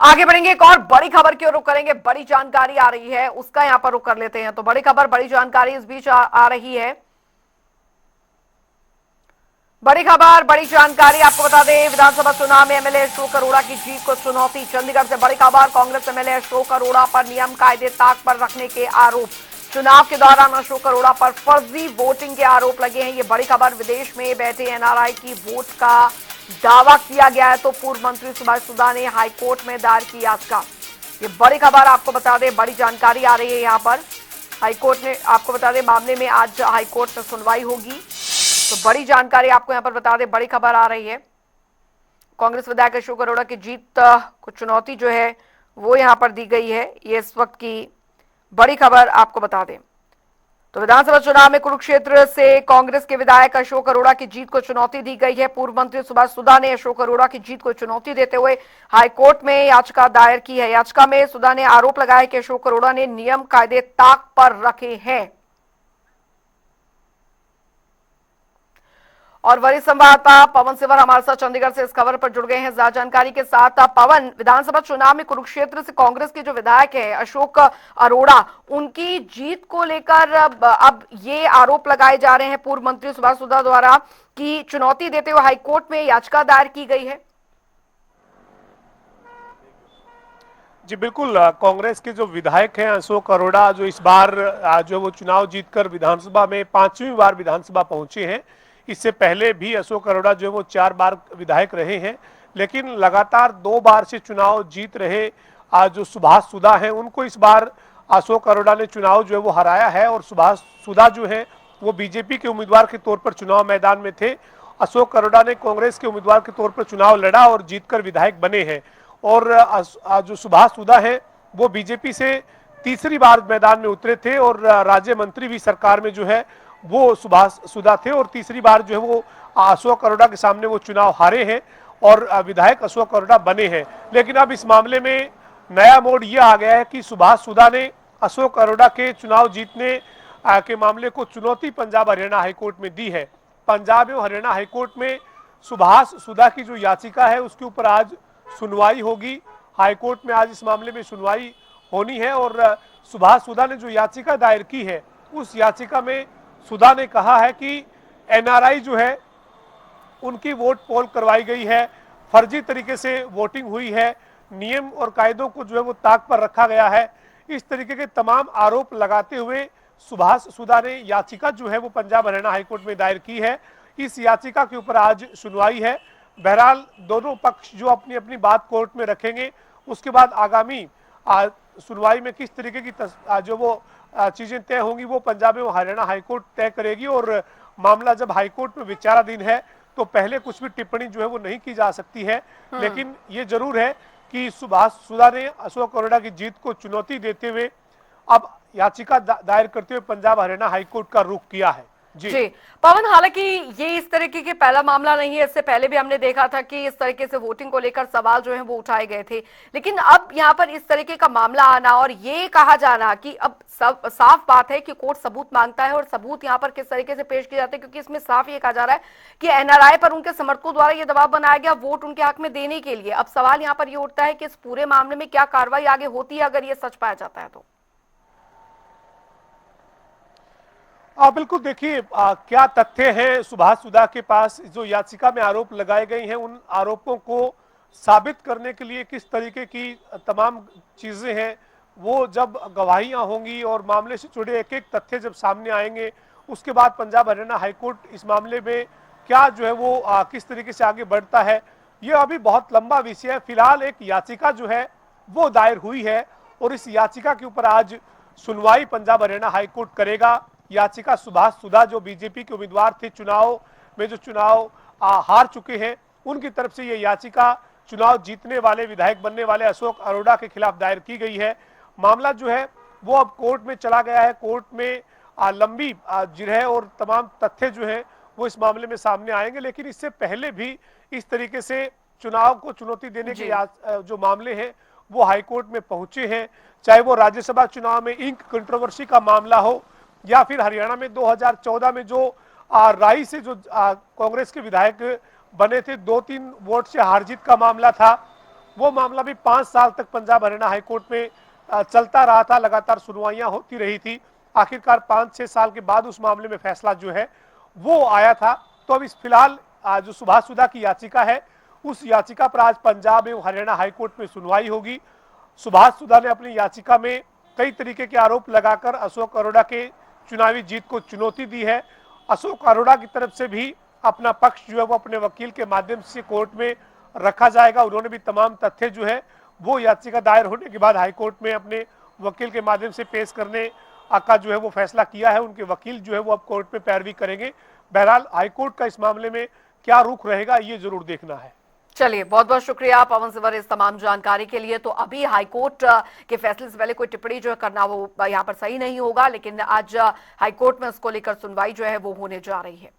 आगे बढ़ेंगे, एक और बड़ी खबर की ओर रुख करेंगे। बड़ी जानकारी आ रही है, उसका यहां पर रुख कर लेते हैं। तो बड़ी खबर, बड़ी जानकारी इस बीच आ रही है। बड़ी खबर, बड़ी जानकारी आपको बता दें, विधानसभा चुनाव में एमएलए अशोक अरोड़ा की जीत को चुनौती। चंडीगढ़ से बड़ी खबर, कांग्रेस एमएलए अशोक अरोड़ा पर नियम कायदे ताक पर रखने के आरोप। चुनाव के दौरान अशोक अरोड़ा पर फर्जी वोटिंग के आरोप लगे हैं। ये बड़ी खबर, विदेश में बैठे एनआरआई की वोट का दावा किया गया है तो पूर्व मंत्री सुभाष सुधा ने हाईकोर्ट में दायर की याचिका। ये बड़ी खबर आपको बता दें, बड़ी जानकारी आ रही है यहां पर। हाईकोर्ट ने, आपको बता दें, मामले में आज हाईकोर्ट में सुनवाई होगी। तो बड़ी जानकारी आपको यहां पर बता दें, बड़ी खबर आ रही है। कांग्रेस विधायक अशोक अरोड़ा की जीत को चुनौती जो है वो यहां पर दी गई है। ये इस वक्त की बड़ी खबर आपको बता दें। तो विधानसभा चुनाव में कुरुक्षेत्र से कांग्रेस के विधायक अशोक अरोड़ा की जीत को चुनौती दी गई है। पूर्व मंत्री सुभाष सुधा ने अशोक अरोड़ा की जीत को चुनौती देते हुए हाईकोर्ट में याचिका दायर की है। याचिका में सुधा ने आरोप लगाया कि अशोक अरोड़ा ने नियम कायदे ताक पर रखे हैं। और वरिष्ठ संवाददाता पवन सिवर हमारे साथ चंडीगढ़ से इस खबर पर जुड़ गए हैं ज्यादा जानकारी के साथ। पवन, विधानसभा चुनाव में कुरुक्षेत्र से कांग्रेस के जो विधायक है अशोक अरोड़ा, उनकी जीत को लेकर अब ये आरोप लगाए जा रहे हैं पूर्व मंत्री सुभाष सुधा द्वारा कि चुनौती देते हुए हाईकोर्ट में याचिका दायर की गई है। जी बिल्कुल, कांग्रेस के जो विधायक हैं अशोक अरोड़ा, जो इस बार जो वो चुनाव जीतकर विधानसभा में 5वीं बार विधानसभा पहुंचे हैं। इससे पहले भी अशोक अरोड़ा जो है वो 4 बार विधायक रहे हैं, लेकिन लगातार 2 बार से चुनाव जीत रहे जो सुभाष सुधा हैं, उनको इस बार अशोक अरोड़ा ने चुनाव जो है वो हराया है। और सुभाष सुधा जो है वो बीजेपी के उम्मीदवार के तौर पर चुनाव मैदान में थे। अशोक अरोड़ा ने कांग्रेस के उम्मीदवार के तौर पर चुनाव लड़ा और जीतकर विधायक बने हैं। और जो सुभाष सुधा है वो बीजेपी से तीसरी बार मैदान में उतरे थे और राज्य मंत्री भी सरकार में जो है वो सुभाष सुधा थे। और तीसरी बार जो है वो अशोक अरोड़ा के सामने वो चुनाव हारे हैं और विधायक अशोक अरोड़ा बने हैं। लेकिन अब इस मामले में नया मोड़ ये आ गया है कि सुभाष सुधा ने अशोक अरोड़ा के चुनाव जीतने के मामले को चुनौती पंजाब हरियाणा हाईकोर्ट में दी है। पंजाब एवं हरियाणा हाईकोर्ट में सुभाष सुधा की जो याचिका है उसके ऊपर आज सुनवाई होगी। हाईकोर्ट में आज इस मामले में सुनवाई होनी है। और सुभाष सुधा ने जो याचिका दायर की है उस याचिका में सुधा ने कहा है कि एनआरआई जो है उनकी वोट पोल करवाई गई है, फर्जी तरीके से वोटिंग हुई है, नियम और कायदों को जो है वो ताक पर रखा गया है। इस तरीके के तमाम आरोप लगाते हुए सुभाष सुधा ने याचिका जो है वो पंजाब हरियाणा हाईकोर्ट में दायर की है। इस याचिका के ऊपर आज सुनवाई है। बहरहाल दोनों पक्ष जो अपनी अपनी बात कोर्ट में रखेंगे, उसके बाद आगामी सुनवाई में किस तरीके की जो वो चीजें तय होंगी वो पंजाब एवं हरियाणा हाईकोर्ट तय करेगी। और मामला जब हाईकोर्ट में विचाराधीन है तो पहले कुछ भी टिप्पणी जो है वो नहीं की जा सकती है। लेकिन ये जरूर है कि सुभाष सुधा ने अशोक अरोड़ा की जीत को चुनौती देते हुए अब याचिका दायर करते हुए पंजाब हरियाणा हाईकोर्ट का रुख किया है। जी पवन, हालांकि ये इस तरीके के पहला मामला नहीं है। इससे पहले भी हमने देखा था कि इस तरीके से वोटिंग को लेकर सवाल जो है वो उठाए गए थे। लेकिन अब यहाँ पर इस तरीके का मामला आना और ये कहा जाना कि अब सब साफ बात है कि कोर्ट सबूत मांगता है और सबूत यहाँ पर किस तरीके से पेश किए जाते हैं, क्योंकि इसमें साफ ये कहा जा रहा है कि एनआरआई पर उनके समर्थकों द्वारा ये दबाव बनाया गया वोट उनके हक में देने के लिए। अब सवाल यहाँ पर ये उठता है कि इस पूरे मामले में क्या कार्रवाई आगे होती है अगर ये सच पाया जाता है तो। बिल्कुल, देखिए क्या तथ्य हैं सुभाष सुधा के पास। जो याचिका में आरोप लगाए गए हैं उन आरोपों को साबित करने के लिए किस तरीके की तमाम चीजें हैं, वो जब गवाहियां होंगी और मामले से जुड़े एक एक तथ्य जब सामने आएंगे, उसके बाद पंजाब हरियाणा हाईकोर्ट इस मामले में क्या जो है वो किस तरीके से आगे बढ़ता है, ये अभी बहुत लंबा विषय है। फिलहाल एक याचिका जो है वो दायर हुई है और इस याचिका के ऊपर आज सुनवाई पंजाब हरियाणा हाईकोर्ट करेगा। याचिका सुभाष सुधा जो बीजेपी के उम्मीदवार थे, चुनाव में जो चुनाव हार चुके हैं, उनकी तरफ से ये याचिका चुनाव जीतने वाले विधायक बनने वाले अशोक अरोड़ा के खिलाफ दायर की गई है। मामला जो है वो अब कोर्ट में चला गया है। कोर्ट में लंबी जिरह और तमाम तथ्य जो है वो इस मामले में सामने आएंगे। लेकिन इससे पहले भी इस तरीके से चुनाव को चुनौती देने के जो मामले हैं वो हाईकोर्ट में पहुंचे हैं, चाहे वो राज्यसभा चुनाव में इंक कंट्रोवर्सी का मामला हो या फिर हरियाणा में 2014 में जो राई से जो कांग्रेस के विधायक बने थे, 2-3 वोट से हार जीत का मामला था, वो मामला भी 5 साल तक पंजाब हरियाणा हाईकोर्ट में चलता रहा था, लगातार सुनवाइयां होती रही थी। आखिरकार 5-6 साल के बाद उस मामले में फैसला जो है वो आया था। तो अब इस फिलहाल जो सुभाष सुधा की याचिका है, उस याचिका पर आज पंजाब एवं हरियाणा हाईकोर्ट में सुनवाई होगी। सुभाष सुधा ने अपनी याचिका में कई तरीके के आरोप लगाकर अशोक अरोड़ा के चुनावी जीत को चुनौती दी है। अशोक अरोड़ा की तरफ से भी अपना पक्ष जो है वो अपने वकील के माध्यम से कोर्ट में रखा जाएगा। उन्होंने भी तमाम तथ्य जो है वो याचिका दायर होने के बाद हाईकोर्ट में अपने वकील के माध्यम से पेश करने का जो है वो फैसला किया है। उनके वकील जो है वो अब कोर्ट में पैरवी करेंगे। बहरहाल हाईकोर्ट का इस मामले में क्या रुख रहेगा ये जरूर देखना है। चलिए, बहुत बहुत शुक्रिया पवन सिंवर इस तमाम जानकारी के लिए। तो अभी हाईकोर्ट के फैसले से पहले कोई टिप्पणी जो है करना वो यहाँ पर सही नहीं होगा, लेकिन आज हाईकोर्ट में उसको लेकर सुनवाई जो है वो होने जा रही है।